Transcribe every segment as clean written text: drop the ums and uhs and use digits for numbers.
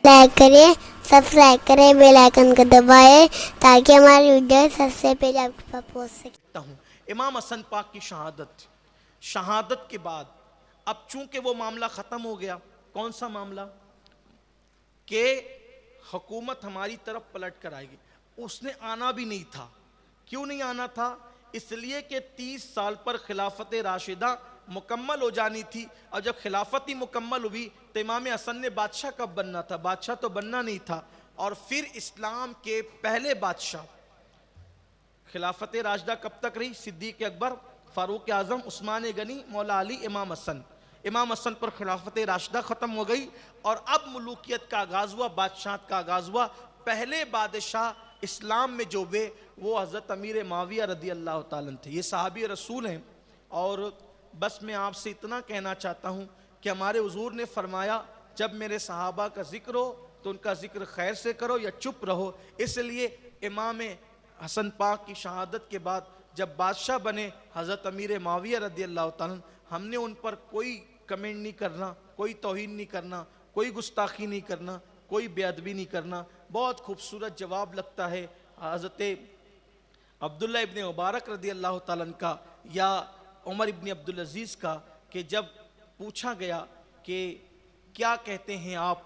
Like کریں، subscribe کریں، bell icon کو دبائیں تاکہ ہماری ویڈیو سب سے پہلے آپ کے پاس پہنچ سکے۔ ہوں امام حسن پاک کی شہادت کے بعد اب چونکہ وہ معاملہ ختم ہو گیا۔ کون سا معاملہ؟ کہ حکومت ہماری طرف پلٹ کر آئے گی۔ اس نے آنا بھی نہیں تھا۔ کیوں نہیں آنا تھا؟ اس لیے کہ 30 سال پر خلافت راشدہ مکمل ہو جانی تھی، اور جب خلافت ہی مکمل ہوئی تو امام حسن نے بادشاہ کب بننا تھا؟ بادشاہ تو بننا نہیں تھا۔ اور پھر اسلام کے پہلے بادشاہ خلافت راشدہ کب تک رہی؟ صدیق اکبر، فاروق اعظم، عثمان غنی، مولا علی، امام حسن۔ امام حسن پر خلافت راشدہ ختم ہو گئی، اور اب ملوکیت کا آغاز ہوا، بادشاہت کا آغاز ہوا۔ پہلے بادشاہ اسلام میں جو ہوئے وہ حضرت امیر معاویہ رضی اللہ تعالیٰ تھے۔ یہ صحابی رسول ہیں۔ اور بس میں آپ سے اتنا کہنا چاہتا ہوں کہ ہمارے حضور نے فرمایا جب میرے صحابہ کا ذکر ہو تو ان کا ذکر خیر سے کرو یا چپ رہو۔ اس لیے امام حسن پاک کی شہادت کے بعد جب بادشاہ بنے حضرت امیر معاویہ رضی اللہ تعالیٰ، ہم نے ان پر کوئی کمنٹ نہیں کرنا، کوئی توہین نہیں کرنا، کوئی گستاخی نہیں کرنا، کوئی بے ادبی نہیں کرنا۔ بہت خوبصورت جواب لگتا ہے حضرت عبداللہ ابن مبارک رضی اللہ تعالیٰ کا یا عمر ابن عبدالعزیز کا، کہ جب پوچھا گیا کہ کیا کہتے ہیں آپ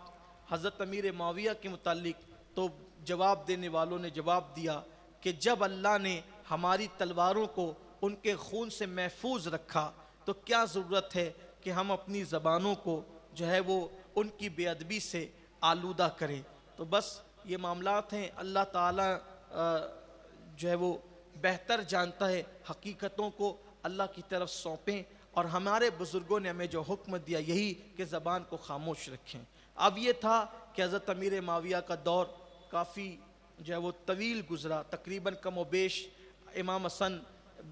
حضرت امیر معاویہ کے متعلق، تو جواب دینے والوں نے جواب دیا کہ جب اللہ نے ہماری تلواروں کو ان کے خون سے محفوظ رکھا تو کیا ضرورت ہے کہ ہم اپنی زبانوں کو جو ہے وہ ان کی بے ادبی سے آلودہ کریں۔ تو بس یہ معاملات ہیں۔ اللہ تعالیٰ جو ہے وہ بہتر جانتا ہے۔ حقیقتوں کو اللہ کی طرف سونپیں، اور ہمارے بزرگوں نے ہمیں جو حکم دیا یہی کہ زبان کو خاموش رکھیں۔ اب یہ تھا کہ حضرت امیر معاویہ کا دور کافی جو ہے وہ طویل گزرا، تقریباً کم و بیش امام حسن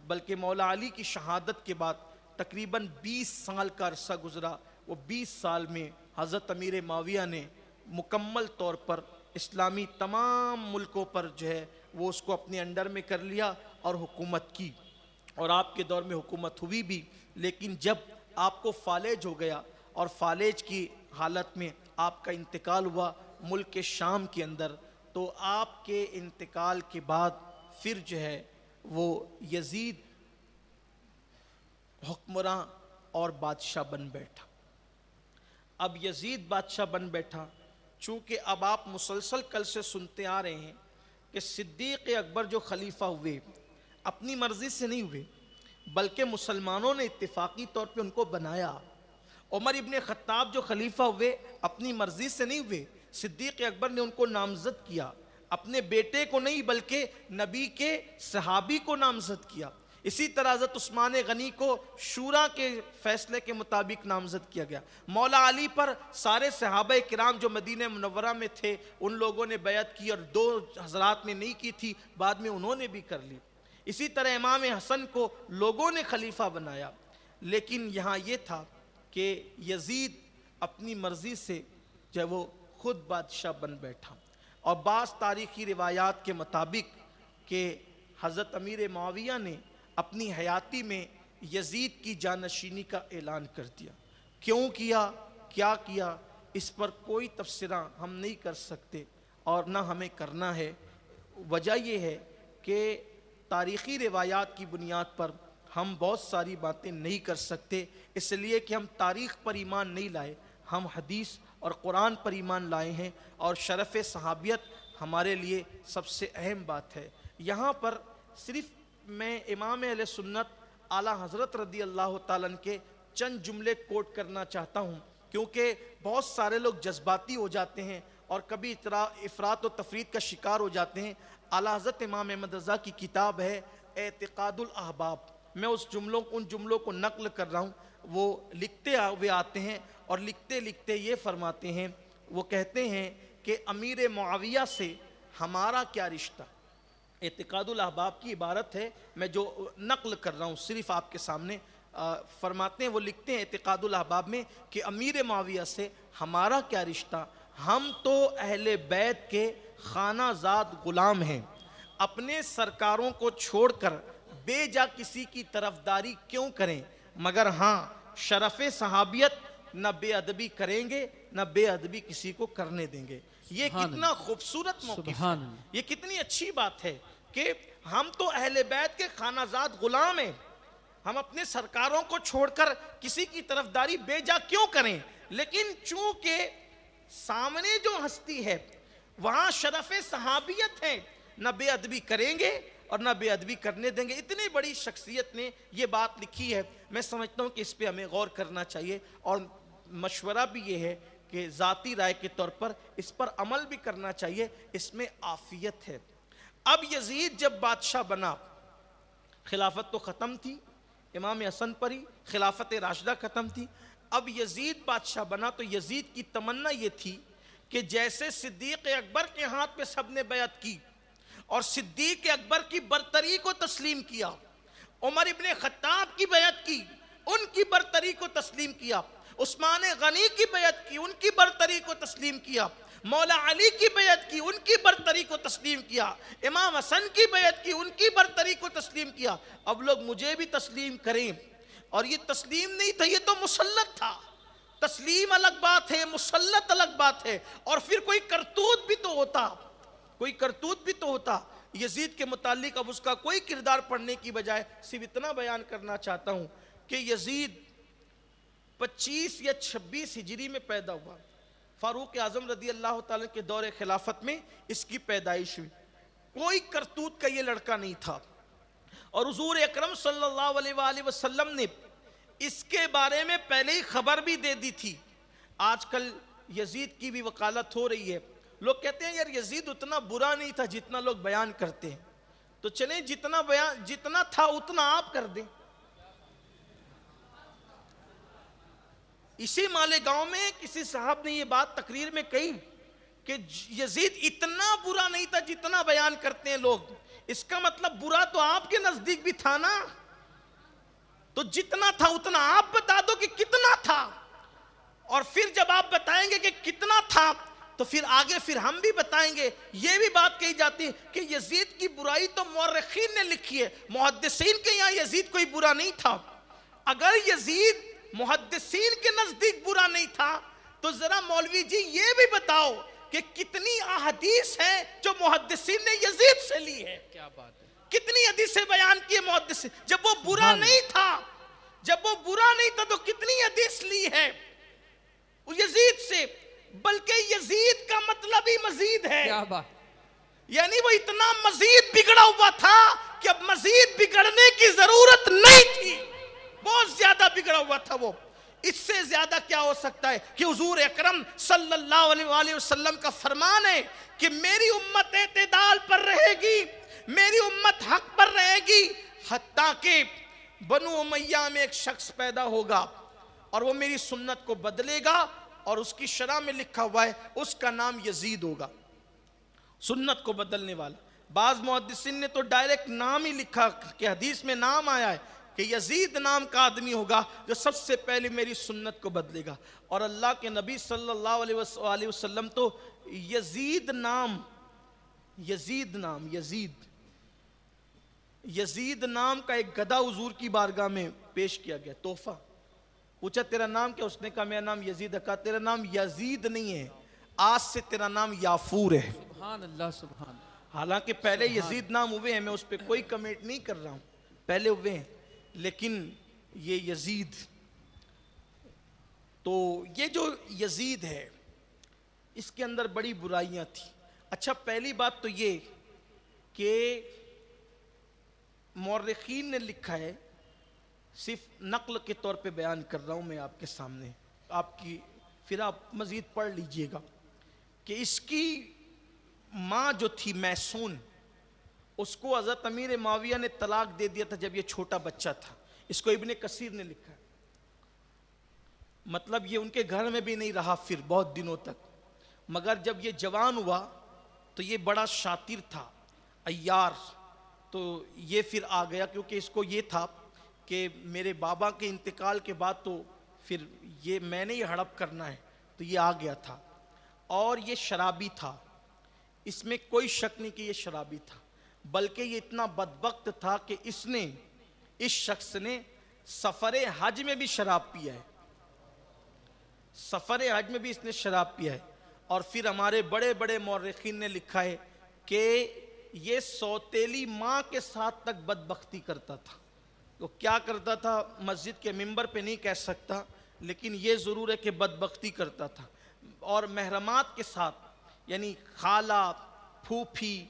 بلکہ مولا علی کی شہادت کے بعد تقریباً 20 سال کا عرصہ گزرا۔ وہ 20 سال میں حضرت امیر معاویہ نے مکمل طور پر اسلامی تمام ملکوں پر جو ہے وہ اس کو اپنے انڈر میں کر لیا اور حکومت کی، اور آپ کے دور میں حکومت ہوئی بھی۔ لیکن جب آپ کو فالج ہو گیا اور فالج کی حالت میں آپ کا انتقال ہوا ملک شام کے اندر، تو آپ کے انتقال کے بعد پھر جو ہے وہ یزید حکمراں اور بادشاہ بن بیٹھا۔ اب یزید بادشاہ بن بیٹھا، چونکہ اب آپ مسلسل کل سے سنتے آ رہے ہیں کہ صدیق اکبر جو خلیفہ ہوئے اپنی مرضی سے نہیں ہوئے، بلکہ مسلمانوں نے اتفاقی طور پہ ان کو بنایا۔ عمر ابن خطاب جو خلیفہ ہوئے اپنی مرضی سے نہیں ہوئے، صدیق اکبر نے ان کو نامزد کیا، اپنے بیٹے کو نہیں بلکہ نبی کے صحابی کو نامزد کیا۔ اسی طرح حضرت عثمان غنی کو شورا کے فیصلے کے مطابق نامزد کیا گیا۔ مولا علی پر سارے صحابہ کرام جو مدینہ منورہ میں تھے ان لوگوں نے بیعت کی، اور 2 حضرات نے نہیں کی تھی، بعد میں انہوں نے بھی کر لی۔ اسی طرح امام حسن کو لوگوں نے خلیفہ بنایا، لیکن یہاں یہ تھا کہ یزید اپنی مرضی سے جو وہ خود بادشاہ بن بیٹھا۔ اور بعض تاریخی روایات کے مطابق کہ حضرت امیر معاویہ نے اپنی حیاتی میں یزید کی جانشینی کا اعلان کر دیا۔ کیوں کیا، کیا کیا، اس پر کوئی تبصرہ ہم نہیں کر سکتے اور نہ ہمیں کرنا ہے۔ وجہ یہ ہے کہ تاریخی روایات کی بنیاد پر ہم بہت ساری باتیں نہیں کر سکتے، اس لیے کہ ہم تاریخ پر ایمان نہیں لائے، ہم حدیث اور قرآن پر ایمان لائے ہیں، اور شرف صحابیت ہمارے لیے سب سے اہم بات ہے۔ یہاں پر صرف میں امام اہل سنت اعلیٰ حضرت رضی اللہ تعالیٰ کے چند جملے کوٹ کرنا چاہتا ہوں، کیونکہ بہت سارے لوگ جذباتی ہو جاتے ہیں اور کبھی افراط و تفرید کا شکار ہو جاتے ہیں۔ اعلیٰ حضرت امام احمد رضا کی کتاب ہے اعتقاد الاحباب، میں ان جملوں کو نقل کر رہا ہوں۔ وہ لکھتے ہوئے آتے ہیں اور لکھتے لکھتے یہ فرماتے ہیں، وہ کہتے ہیں کہ امیر معاویہ سے ہمارا کیا رشتہ۔ اعتقاد الاحباب کی عبارت ہے، میں جو نقل کر رہا ہوں صرف آپ کے سامنے۔ فرماتے ہیں، وہ لکھتے ہیں اعتقاد الاحباب میں کہ امیر معاویہ سے ہمارا کیا رشتہ، ہم تو اہل بیت کے خانہ زاد غلام ہیں، اپنے سرکاروں کو چھوڑ کر بے جا کسی کی طرفداری کیوں کریں، مگر ہاں شرف صحابیت نہ بے ادبی کریں گے نہ بے ادبی کسی کو کرنے دیں گے. یہ کتنا خوبصورت موقف ہے, یہ کتنی اچھی بات ہے کہ ہم تو اہل بیت کے خانہ زاد غلام ہیں. ہم اپنے سرکاروں کو چھوڑ کر کسی کی طرفداری بے جا کیوں کریں؟ لیکن چونکہ سامنے جو ہستی ہے وہاں شرف صحابیت ہے, نہ بے ادبی کریں گے اور نہ بے ادبی کرنے دیں گے. اتنی بڑی شخصیت نے یہ بات لکھی ہے. میں سمجھتا ہوں کہ اس پہ ہمیں غور کرنا چاہیے, اور مشورہ بھی یہ ہے کہ ذاتی رائے کے طور پر اس پر عمل بھی کرنا چاہیے. اس میں عافیت ہے. اب یزید جب بادشاہ بنا, خلافت تو ختم تھی, امام حسن پر ہی خلافت راشدہ ختم تھی. اب یزید بادشاہ بنا تو یزید کی تمنا یہ تھی کہ جیسے صدیق اکبر کے ہاتھ پہ سب نے بیعت کی اور صدیق اکبر کی برتری کو تسلیم کیا, عمر ابن خطاب کی بیعت کی, ان کی برتری کو تسلیم کیا, عثمان غنی کی بیعت کی, ان کی برتری کو تسلیم کیا, مولا علی کی بیعت کی, ان کی برتری کو تسلیم کیا, امام حسن کی بیعت کی, ان کی برتری کو تسلیم کیا. اب لوگ مجھے بھی تسلیم کریں. اور یہ تسلیم نہیں تھا, یہ تو مسلط تھا. تسلیم الگ بات ہے, مسلط الگ بات ہے. اور پھر کوئی کرتوت بھی تو ہوتا, کوئی کرتوت بھی تو ہوتا. یزید کے متعلق اب اس کا کوئی کردار پڑھنے کی بجائے صرف اتنا بیان کرنا چاہتا ہوں کہ یزید 25 یا 26 ہجری میں پیدا ہوا. فاروق اعظم رضی اللہ تعالیٰ کے دور خلافت میں اس کی پیدائش ہوئی. کوئی کرتوت کا یہ لڑکا نہیں تھا, اور حضور اکرم صلی اللہ علیہ وآلہ وسلم نے اس کے بارے میں پہلے ہی خبر بھی دے دی تھی. آج کل یزید کی بھی وکالت ہو رہی ہے. لوگ کہتے ہیں یار یزید اتنا برا نہیں تھا جتنا لوگ بیان کرتے ہیں. تو چلیں جتنا تھا اتنا آپ کر دیں. اسی مالیگاؤں میں کسی صاحب نے یہ بات تقریر میں کہی کہ یزید اتنا برا نہیں تھا جتنا بیان کرتے ہیں لوگ. اس کا مطلب برا تو آپ کے نزدیک بھی تھا نا, تو جتنا تھا اتنا آپ بتا دو کہ کتنا تھا. اور پھر جب آپ بتائیں گے کہ کتنا تھا تو پھر آگے پھر ہم بھی بتائیں گے. یہ بھی بات کہی جاتی ہے کہ یزید کی برائی تو مورخین نے لکھی ہے, محدثین کے یہاں یزید کوئی برا نہیں تھا. اگر یزید محدثین کے نزدیک برا نہیں تھا تو ذرا مولوی جی یہ بھی بتاؤ کہ کتنی احادیث ہیں جو محدثین نے یزید سے لی ہے. کیا بات ہے, کتنی حدیثیں بیان کی محدثین. جب وہ برا نہیں تھا, جب وہ برا نہیں تھا تو کتنی حدیث لی ہے یزید سے. بلکہ یزید کا مطلب ہی مزید ہے. کیا بات, یعنی وہ اتنا مزید بگڑا ہوا تھا کہ اب مزید بگڑنے کی ضرورت نہیں تھی. بہت زیادہ بگڑا ہوا تھا وہ. اس سے زیادہ کیا ہو سکتا ہے کہ حضور اکرم صلی اللہ علیہ وآلہ وسلم کا فرمان ہے کہ میری امت اعتدال پر رہے گی, میری امت حق پر رہے گی, حتیٰ کہ بنو امیہ میں ایک شخص پیدا ہوگا اور وہ میری سنت کو بدلے گا, اور اس کی شرح میں لکھا ہوا ہے اس کا نام یزید ہوگا, سنت کو بدلنے والا. بعض محدثین نے تو ڈائریکٹ نام ہی لکھا کہ حدیث میں نام آیا ہے کہ یزید نام کا آدمی ہوگا جو سب سے پہلے میری سنت کو بدلے گا. اور اللہ کے نبی صلی اللہ علیہ وسلم تو یزید نام کا ایک گدھا حضور کی بارگاہ میں پیش کیا گیا تحفہ. پوچھا تیرا نام کیا؟ اس نے کہا میرا نام یزید ہے. کہا تیرا نام یزید نہیں ہے, آج سے تیرا نام یافور ہے. سبحان اللہ, سبحان اللہ. حالانکہ پہلے یزید نام ہوئے ہیں, میں اس پہ کوئی کمنٹ نہیں کر رہا ہوں, پہلے ہوئے ہیں, لیکن یہ یزید, تو یہ جو یزید ہے اس کے اندر بڑی برائیاں تھیں. اچھا, پہلی بات تو یہ کہ مورخین نے لکھا ہے, صرف نقل کے طور پہ بیان کر رہا ہوں میں آپ کے سامنے, پھر آپ مزید پڑھ لیجئے گا کہ اس کی ماں جو تھی میسون, اس کو حضرت امیر معاویہ نے طلاق دے دیا تھا جب یہ چھوٹا بچہ تھا. اس کو ابن کثیر نے لکھا ہے. مطلب یہ ان کے گھر میں بھی نہیں رہا پھر بہت دنوں تک, مگر جب یہ جوان ہوا تو یہ بڑا شاطر تھا, عیار, تو یہ پھر آ گیا, کیونکہ اس کو یہ تھا کہ میرے بابا کے انتقال کے بعد تو پھر یہ میں نے یہ ہڑپ کرنا ہے, تو یہ آ گیا تھا. اور یہ شرابی تھا, اس میں کوئی شک نہیں کہ یہ شرابی تھا, بلکہ یہ اتنا بدبخت تھا کہ اس شخص نے سفر حج میں بھی شراب پیا ہے. سفر حج میں بھی اس نے شراب پیا ہے. اور پھر ہمارے بڑے بڑے مورخین نے لکھا ہے کہ یہ سوتیلی ماں کے ساتھ تک بدبختی کرتا تھا. تو کیا کرتا تھا مسجد کے ممبر پہ نہیں کہہ سکتا, لیکن یہ ضرور ہے کہ بدبختی کرتا تھا. اور محرمات کے ساتھ, یعنی خالہ, پھوپھی,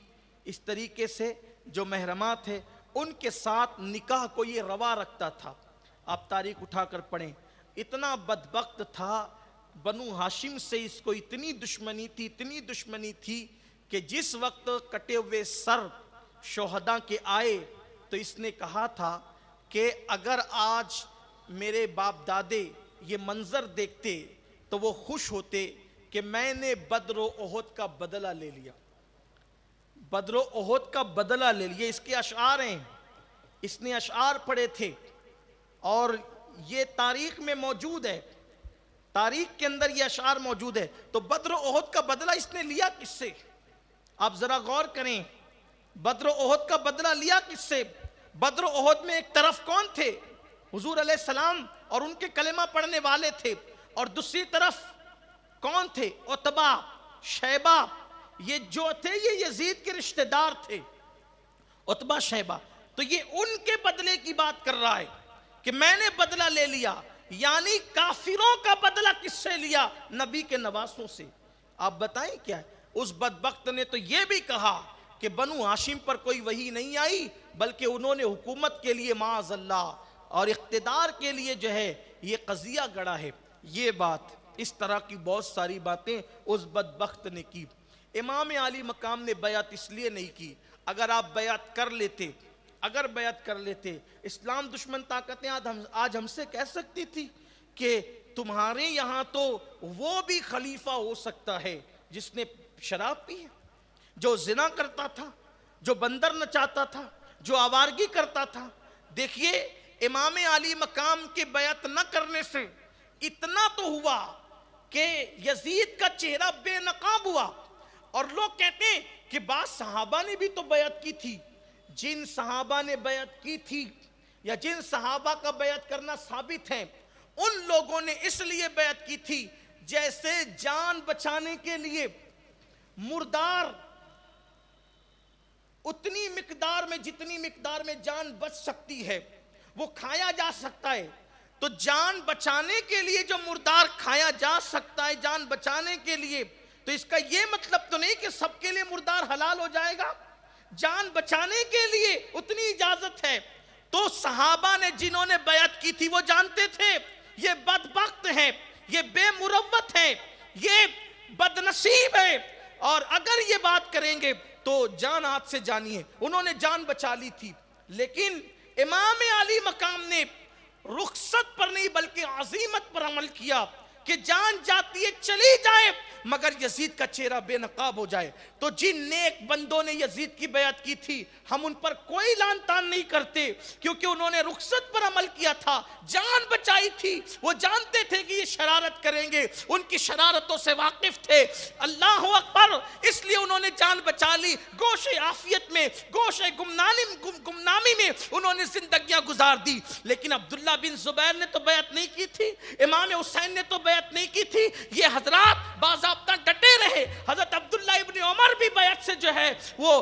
اس طریقے سے جو محرمات ہے ان کے ساتھ نکاح کو یہ روا رکھتا تھا. آپ تاریخ اٹھا کر پڑھیں. اتنا بدبخت تھا, بنو ہاشم سے اس کو اتنی دشمنی تھی کہ جس وقت کٹے ہوئے سر شہداء کے آئے تو اس نے کہا تھا کہ اگر آج میرے باپ دادے یہ منظر دیکھتے تو وہ خوش ہوتے کہ میں نے بدر و احد کا بدلہ لے لیا. بدر و احد کا بدلہ لے لیا. اس کے اشعار ہیں, اس نے اشعار پڑھے تھے اور یہ تاریخ میں موجود ہے, تاریخ کے اندر یہ اشعار موجود ہے. تو بدر و احد کا بدلہ اس نے لیا کس سے؟ آپ ذرا غور کریں, بدر و احد کا بدلہ لیا کس سے؟ بدر و احد میں ایک طرف کون تھے؟ حضور علیہ السلام اور ان کے کلمہ پڑھنے والے تھے, اور دوسری طرف کون تھے؟ عتبہ, شیبہ. یہ جو تھے یہ یزید کے رشتہ دار تھے, عتبہ, شیبہ. تو یہ ان کے بدلے کی بات کر رہا ہے کہ میں نے بدلہ لے لیا. یعنی کافروں کا بدلہ کس سے لیا؟ نبی کے نواسوں سے. آپ بتائیں کیا ہے؟ اس بدبخت نے تو یہ بھی کہا کہ بنو ہاشم پر کوئی وحی نہیں آئی, بلکہ انہوں نے حکومت کے لیے معاذ اللہ اور اقتدار کے لیے جو ہے یہ قضیہ گڑا ہے. یہ بات, اس طرح کی بہت ساری باتیں اس بدبخت نے کی. امام عالی مقام نے بیعت اس لیے نہیں کی. اگر آپ بیعت کر لیتے, اسلام دشمن طاقتیں آج ہم سے کہہ سکتی تھی کہ تمہارے یہاں تو وہ بھی خلیفہ ہو سکتا ہے جس نے شراب پی ہے, جو زنا کرتا تھا, جو بندر نچاتا تھا, جو آوارگی کرتا تھا. دیکھیے امام علی مقام کی بیعت نہ کرنے سے اتنا تو ہوا کہ یزید کا چہرہ بے نقاب ہوا. اور لوگ کہتے ہیں کہ بعض صحابہ نے بھی تو بیعت کی تھی. جن صحابہ نے بیعت کی تھی یا جن صحابہ کا بیعت کرنا ثابت ہے, ان لوگوں نے اس لیے بیعت کی تھی جیسے جان بچانے کے لیے مردار اتنی مقدار میں, جتنی مقدار میں جان بچ سکتی ہے وہ کھایا جا سکتا ہے. تو جان بچانے کے لیے جو مردار کھایا جا سکتا ہے جان بچانے کے لیے, تو اس کا یہ مطلب تو نہیں کہ سب کے لیے مردار حلال ہو جائے گا. جان بچانے کے لیے اتنی اجازت ہے. تو صحابہ نے جنہوں نے بیعت کی تھی وہ جانتے تھے یہ بدبخت ہیں, یہ بے مروت ہیں, یہ بدنصیب ہیں, اور اگر یہ بات کریں گے تو جان ہاتھ سے جانی ہے. انہوں نے جان بچا لی تھی. لیکن امام علی مقام نے رخصت پر نہیں بلکہ عزیمت پر عمل کیا کہ جان جاتی ہے چلی جائے مگر یزید کا چہرہ بے نقاب ہو جائے. تو جن نیک بندوں نے یزید کی بیعت کی تھی ہم ان پر کوئی لعن طعن نہیں کرتے, کیونکہ انہوں نے رخصت پر عمل کیا تھا, جان بچائی تھی. وہ جانتے تھے کہ یہ شرارت کریں گے, ان کی شرارتوں سے واقف تھے. اللہ اکبر, اس لیے انہوں نے جان بچا لی. گوش عافیت میں, گوش گمنامی میں انہوں نے زندگیاں گزار دی. لیکن عبداللہ بن زبیر نے تو بیعت نہیں کی تھی, امام حسین نے تو بیعت نہیں کی تھی. یہ حضرات باضابطہ ڈٹے رہے. حضرت عبداللہ ابن عمر بھی بیعت سے جو ہے وہ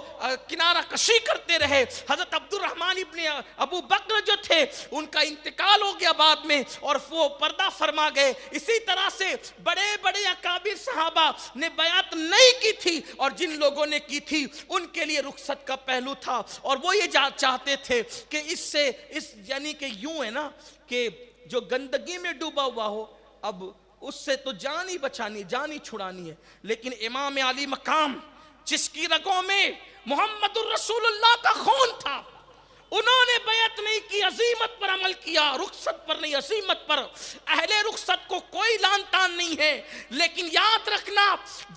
کنارہ کشی کرتے رہے. حضرت عبد الرحمن ابن ابو بکر جو تھے ان کا انتقال ہو گیا بعد میں اور وہ پردہ فرما گئے. اسی طرح سے بڑے بڑے اکابر صحابہ نے بیعت نہیں کی تھی, اور جن لوگوں نے کی تھی ان کے لیے رخصت کا پہلو تھا, اور وہ یہ چاہتے تھے کہ اس سے یعنی کہ یوں ہے نا کہ جو گندگی میں ڈوبا ہوا ہو اب اس سے تو جان ہی بچانی, جان ہی چھڑانی ہے. لیکن امام علی مقام جس کی رگوں میں محمد الرسول اللہ کا خون تھا, انہوں نے بیعت نہیں کی, عزیمت پر عمل کیا, رخصت پر نہیں عزیمت پر. اہل رخصت کو کوئی لعن طعن نہیں ہے, لیکن یاد رکھنا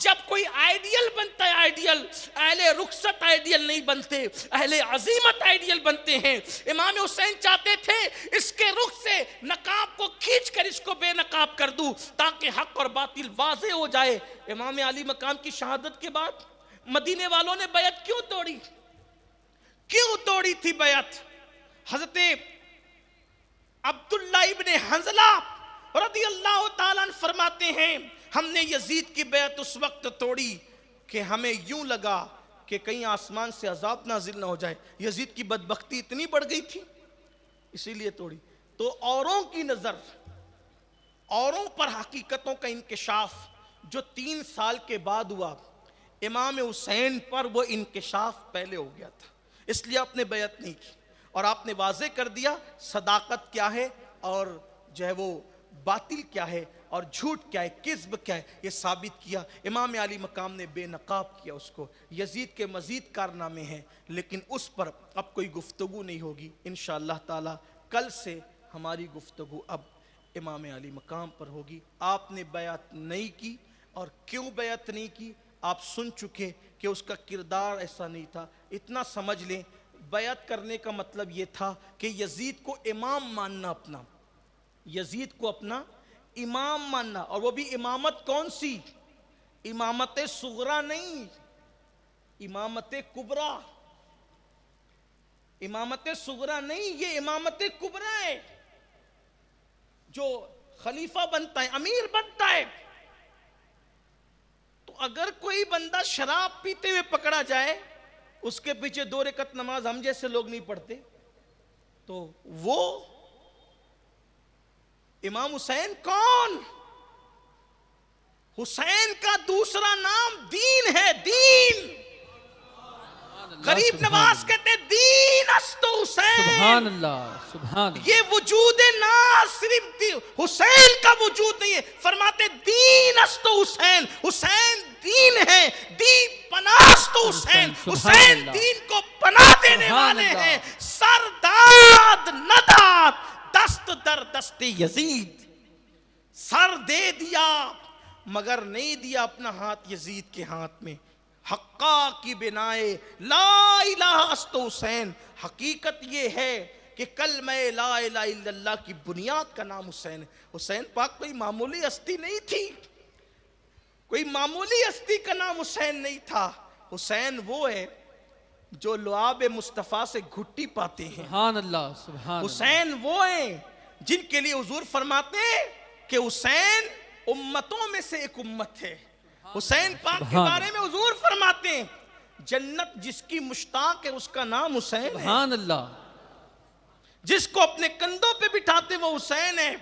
جب کوئی آئیڈیل بنتا ہے آئیڈیل, اہل رخصت آئیڈیل نہیں بنتے, اہل عزیمت آئیڈیل بنتے ہیں. امام حسین چاہتے تھے اس کے رخ سے نقاب کو کھینچ کر اس کو بے نقاب کر دوں تاکہ حق اور باطل واضح ہو جائے. امام علی مقام کی شہادت کے بعد مدینے والوں نے بیعت کیوں توڑی؟ کیوں توڑی تھی بیعت؟ حضرت عبداللہ ابن حنظلہ رضی اللہ تعالیٰ عنہ فرماتے ہیں ہم نے یزید کی بیعت اس وقت توڑی کہ ہمیں یوں لگا کہ کہیں آسمان سے عذاب نازل نہ ہو جائے. یزید کی بدبختی اتنی بڑھ گئی تھی اسی لیے توڑی. تو اوروں کی نظر، اوروں پر حقیقتوں کا انکشاف جو 3 سال کے بعد ہوا، امام حسین پر وہ انکشاف پہلے ہو گیا تھا، اس لیے آپ نے بیعت نہیں کی. اور آپ نے واضح کر دیا صداقت کیا ہے اور جو ہے وہ باطل کیا ہے اور جھوٹ کیا ہے، کذب کیا ہے، یہ ثابت کیا. امام علی مقام نے بے نقاب کیا اس کو. یزید کے مزید کارنامے ہیں لیکن اس پر اب کوئی گفتگو نہیں ہوگی انشاءاللہ تعالی. کل سے ہماری گفتگو اب امام علی مقام پر ہوگی. آپ نے بیعت نہیں کی، اور کیوں بیعت نہیں کی آپ سن چکے کہ اس کا کردار ایسا نہیں تھا. اتنا سمجھ لیں بیعت کرنے کا مطلب یہ تھا کہ یزید کو امام ماننا، اپنا یزید کو اپنا امام ماننا. اور وہ بھی امامت کون سی؟ امامت صغرا نہیں، امامت کبرا. امامت صغرا نہیں، یہ امامت کبرا ہے. جو خلیفہ بنتا ہے، امیر بنتا ہے. تو اگر کوئی بندہ شراب پیتے ہوئے پکڑا جائے، اس کے پیچھے 2 رکعت نماز ہم جیسے لوگ نہیں پڑھتے، تو وہ امام حسین کون؟ حسین کا دوسرا نام دین ہے، دین. غریب نواز کہتے ہیں دین است حسین. سبحان اللہ، سبحان اللہ. یہ وجود ناز صرف حسین کا وجود نہیں ہے. فرماتے دین است حسین، حسین دین ہے، دین پناست حسین، حسین دین کو پناہ دینے والے ہیں. سرداد نداد دست در دست یزید. سر دے دیا مگر نہیں دیا اپنا ہاتھ یزید کے ہاتھ میں. حقا کی بنائے لا الہ است حسین. حقیقت یہ ہے کہ کلمہ لا الہ الا اللہ کی بنیاد کا نام حسین ہے. حسین پاک کوئی معمولی ہستی نہیں تھی، کوئی معمولی ہستی کا نام حسین نہیں تھا. حسین وہ ہے جو لعاب مصطفیٰ سے گھٹی پاتے ہیں. سبحان اللہ، سبحان اللہ. حسین وہ ہیں جن کے لیے حضور فرماتے ہیں کہ حسین امتوں میں سے ایک امت ہے. حسین پاک کے بارے میں حضور فرماتے ہیں جنت جس کی مشتاق ہے اس کا نام حسین ہے. سبحان اللہ. جس کو اپنے کندھوں پہ بٹھاتے وہ حسین ہے.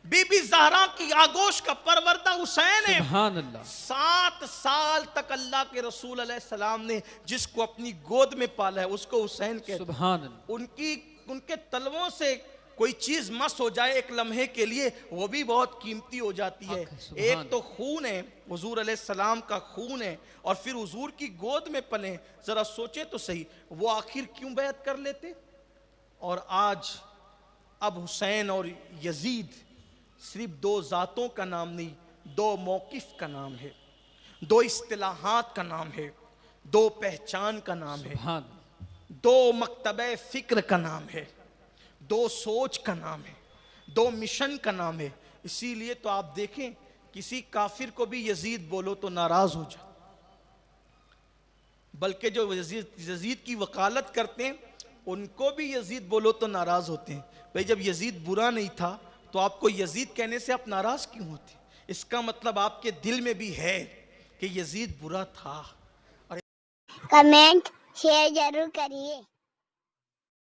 بی بی زہرا کی آگوش کا پروردہ حسین ہے. سبحان اللہ. 7 سال تک اللہ کے رسول علیہ السلام نے جس کو اپنی گود میں پالا ہے اس کو حسین کہتے ہیں. سبحان اللہ. ان کے تلووں سے کوئی چیز مس ہو جائے ایک لمحے کے لیے وہ بھی بہت قیمتی ہو جاتی ہے. ایک تو خون ہے، حضور علیہ السلام کا خون ہے، اور پھر حضور کی گود میں پلیں. ذرا سوچے تو صحیح وہ آخر کیوں بیعت کر لیتے. اور آج اب حسین اور یزید صرف 2 ذاتوں کا نام نہیں، 2 موقف کا نام ہے، 2 اصطلاحات کا نام ہے، 2 پہچان کا نام ہے، 2 مکتبہ فکر کا نام ہے، 2 سوچ کا نام ہے، 2 مشن کا نام ہے. اسی لیے تو آپ دیکھیں کسی کافر کو بھی یزید بولو تو ناراض ہو جائے، بلکہ جو یزید کی وکالت کرتے ہیں ان کو بھی یزید بولو تو ناراض ہوتے ہیں. بھئی جب یزید برا نہیں تھا تو آپ کو یزید کہنے سے آپ ناراض کیوں ہوتے؟ اس کا مطلب آپ کے دل میں بھی ہے کہ یزید برا تھا. کمنٹ شیئر ضرور کریے.